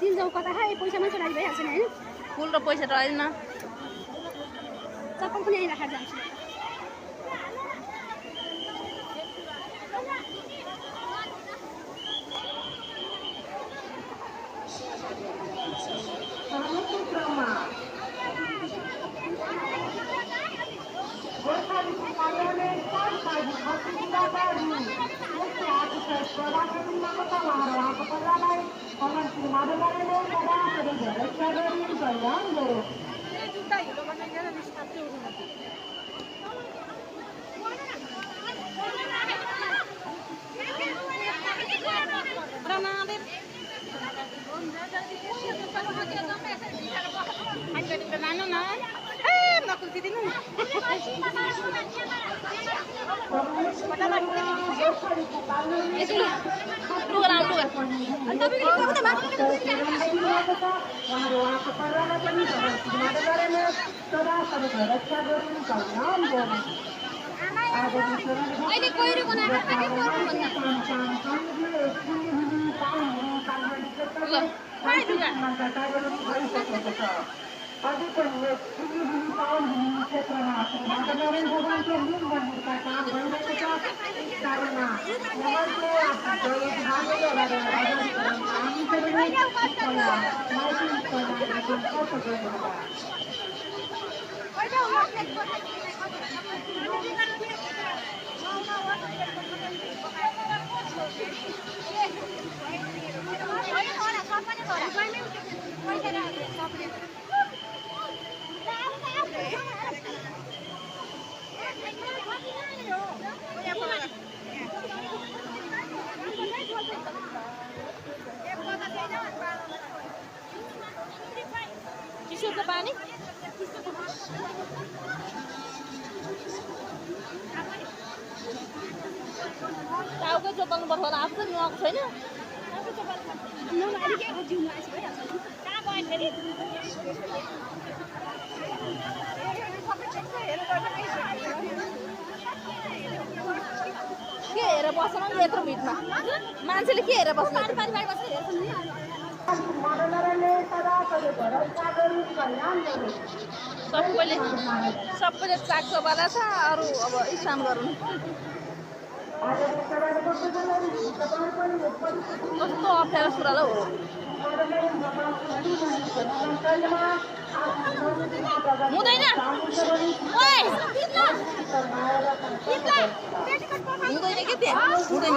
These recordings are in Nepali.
तीन जाऊ कता है पैसा मात्र लागि भइहाल्छ नि हैन फुल र पैसा त आएन चप्पल पनि यही राखेर जान्छु के हेरेर बस्न नि यत्रो भिडमा मान्छेले के हेरेर बस्न सबैले चाकको बाला छ अरू अब इस्लाम गरौँ कस्तो अप्ठ्यारो सुरालो हो हुँदैन हुँदैन के त्यहाँ हुँदैन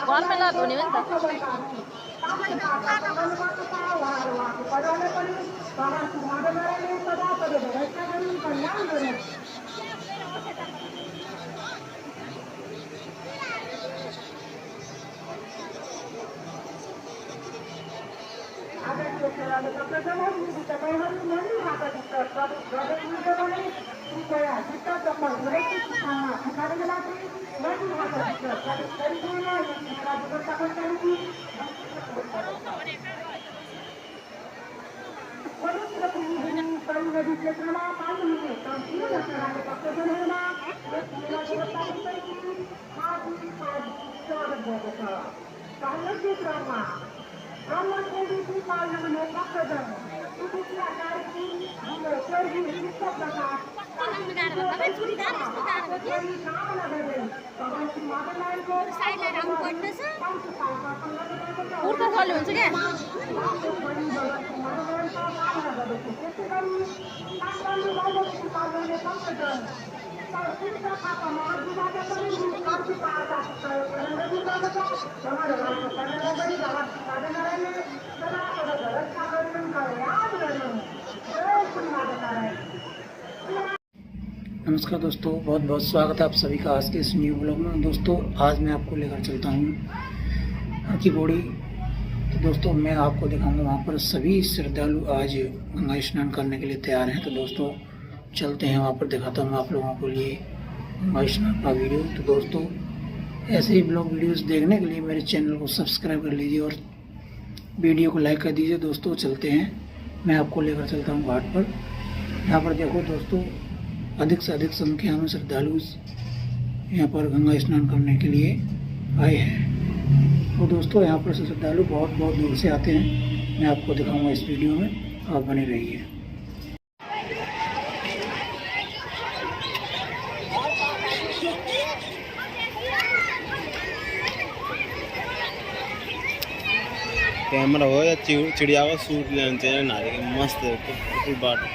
घरमा लाभ हुने हो नि उर्ता खाली हुन्छ क्या नमस्कार दोस्तों, बहुत बहुत स्वागत है आप सभी का आज के इस न्यू ब्लॉग में। दोस्तों आज मैं आपको लेकर चलता हूँ की पौड़ी। तो दोस्तों मैं आपको दिखाऊंगा वहाँ पर सभी श्रद्धालु आज गंगा स्नान करने के लिए तैयार हैं। तो दोस्तों चलते हैं वहाँ पर, दिखाता हूँ आप लोगों को लिए गंगा स्नान का वीडियो। तो दोस्तों ऐसे ही ब्लॉग वीडियोस देखने के लिए मेरे चैनल को सब्सक्राइब कर लीजिए और वीडियो को लाइक कर दीजिए। दोस्तों चलते हैं, मैं आपको लेकर चलता हूँ घाट पर। यहाँ पर देखो दोस्तों अधिक से अधिक संख्या में श्रद्धालु यहाँ पर गंगा स्नान करने के लिए आए हैं। तो दोस्तों यहाँ पर श्रद्धालु बहुत बहुत दूर से आते हैं। मैं आपको दिखाऊंगा इस वीडियो में, आप बने रहिए। कैमरा हो या चिड़िया को शूट लेना चाहिए, नारे मस्त है तो बात।